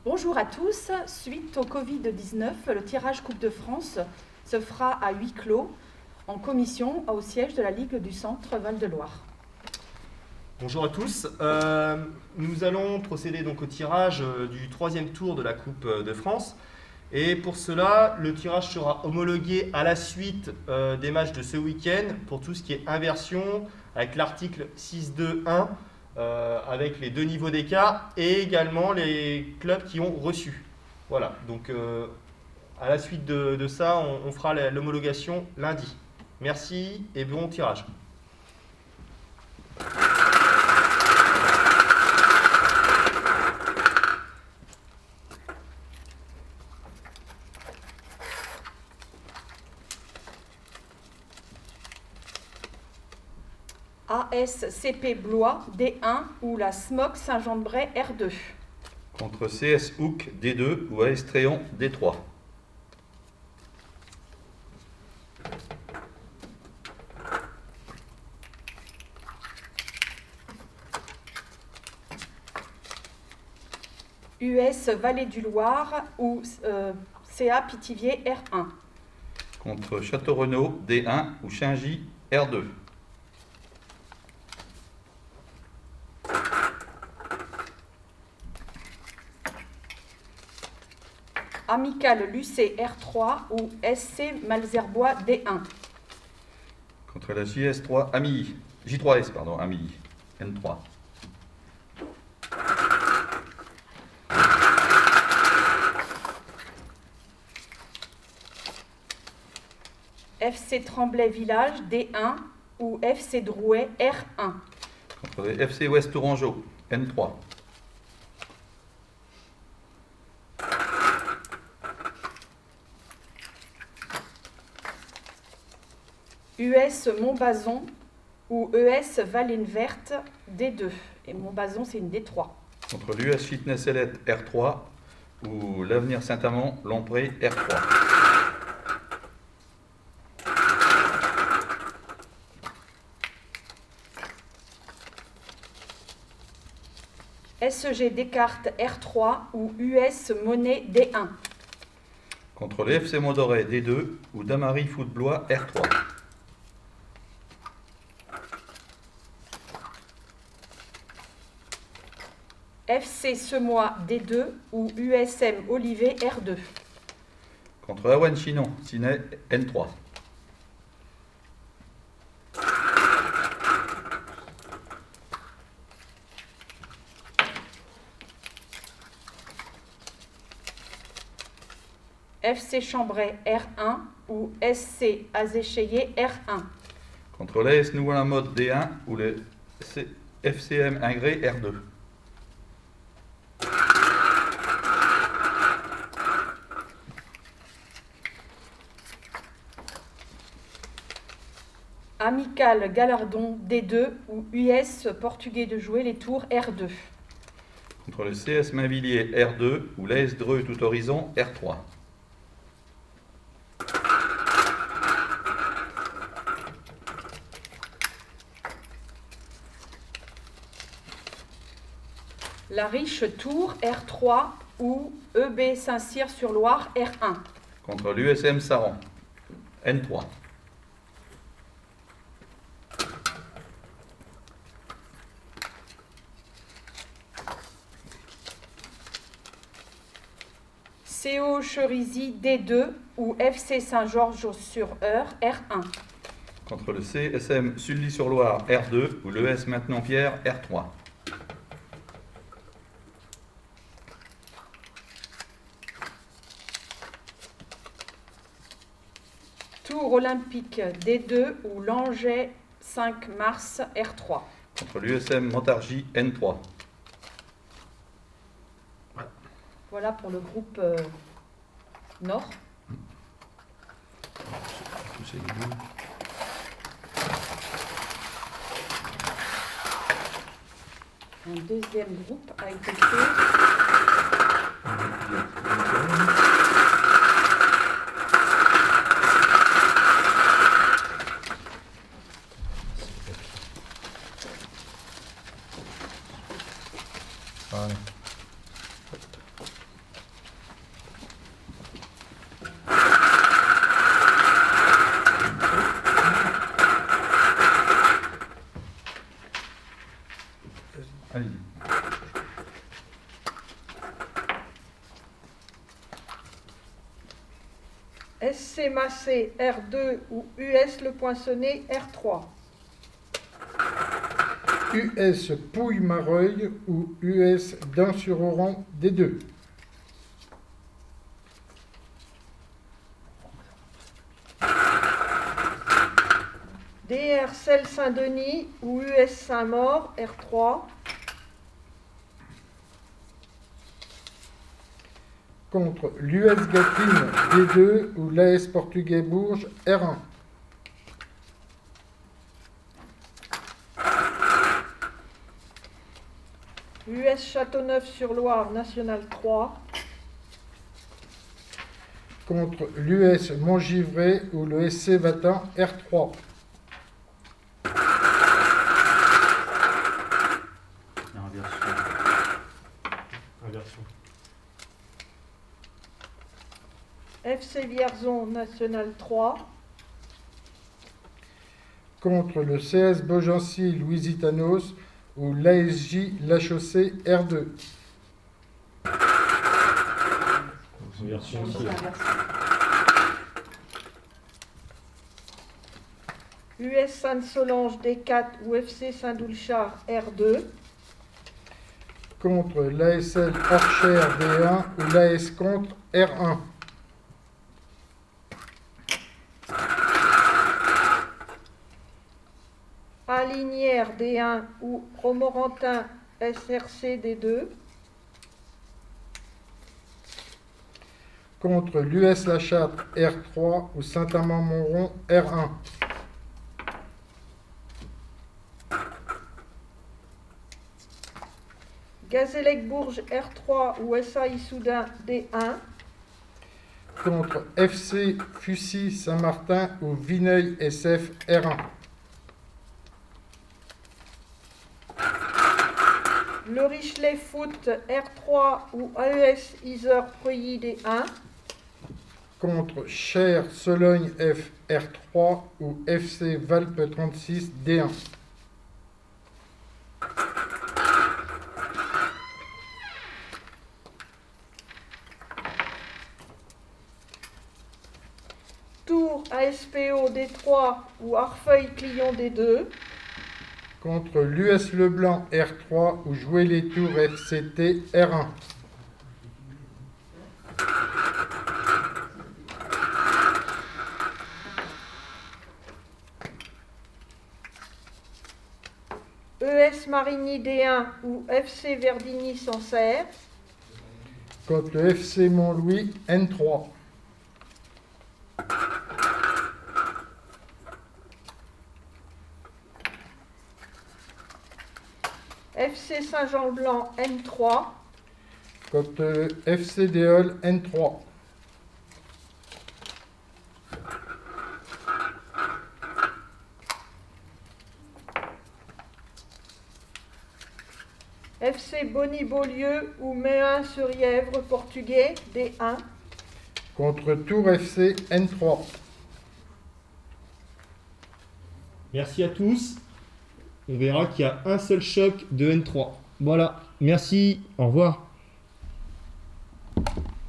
Bonjour à tous. Suite au Covid-19, le tirage Coupe de France se fera à huis clos en commission au siège de la Ligue du Centre Val-de-Loire. Bonjour à tous. Nous allons procéder donc au tirage du troisième tour de la Coupe de France. Et pour cela, le tirage sera homologué à la suite des matchs de ce week-end pour tout ce qui est inversion avec l'article 6.2.1 avec les deux niveaux d'écart et également les clubs qui ont reçu. Voilà, donc à la suite de ça, on fera l'homologation lundi. Merci et bon tirage. ASCP Blois D1 ou la SMOC Saint-Jean-de-Bray R2. Contre CS Hook D2 ou AS Tréon D3. US Vallée du Loir ou CA Pithiviers R1. Contre Château Renaud D1 ou Chingy R2. Amical Lucé R3 ou SC Malzerbois D1. Contre la JS3 Amilly. J3S, pardon, Amilly. N3. FC Tremblay Village D1 ou FC Drouet R1. Contre les FC Ouest Tourangeau N3. US Montbazon ou ES Valline Verte D2. Et Montbazon, c'est une D3. Contre l'US Fitness Elite R3 ou l'Avenir Saint-Amand Lompré R3. SEG Descartes R3 ou US Monet D1. Contre le FC Mondoret D2 ou Damary Foot Blois R3. FC Semois D2 ou USM Olivet R2. Contre Awen Chinon Ciné N3. FC Chambray R1 ou SC Azécheyé R1. Contre l'AS Nouveau-la-Mode D1 ou le FCM Ingré R2. Amical Galardon D2 ou US Portugais de Jouer les Tours R2. Contre le CS Mainvilliers R2 ou l'AS Dreux Tout Horizon R3. La Riche Tours R3 ou EB Saint-Cyr-sur-Loire R1. Contre l'USM Saran N3. CO Cherisy D2 ou FC Saint-Georges-sur-Eure R1. Contre le CSM Sully-sur-Loire R2 ou l'ES Maintenant-Pierre R3. Tours Olympique D2 ou Langeais 5 Mars R3. Contre l'USM Montargis N3. Voilà pour le groupe Nord. Un deuxième groupe a été fait. Ouais. SC Massé R2 ou US Le Poinçonnet R3. US Pouille-Mareuil ou US Dain-sur-Oran D2. DR Celle Saint-Denis ou US Saint-Maur R3. Contre l'US Gatine D2 ou l'AS Portugais Bourges R1. US Châteauneuf-sur-Loire National 3. Contre l'US Montgivray ou le SC Vatin R3. Inversion. FC Vierzon National 3. Contre le CS Beaugency Louisitanos ou l'ASJ La Chaussée R2. Inversion aussi. C'est inversé. US Sainte-Solange D4 ou FC Saint-Doulchard R2. Contre l'ASL Orchère D1 ou l'AS Contre R1. Alinière D1 ou Romorantin SRC D2. Contre l'US La Châtre R3 ou Saint-Amand-Montrond R1. Gazélec Bourges R3 ou SA Issoudun D1. Contre FC Fussy Saint-Martin ou Vineuil SF R1. Le Richelet Foot R3 ou AES Isère Preuilly D1. Contre Cher Sologne F R3 ou FC Valpe 36 D1. Tours ASPO D3 ou Arfeuil Clion D2. Contre l'US Leblanc R3 ou Jouer les Tours FCT R1. ES Marigny D1 ou FC Verdigny Sancerre. Contre le FC Montlouis N3. FC Saint-Jean-Blanc N3. Contre le FC Déol N3. FC Bonny-Beaulieu ou Méun-sur-Yèvre portugais D1. Contre Tours FC N3. Merci à tous. On verra qu'il y a un seul choc de N3. Voilà. Merci. Au revoir.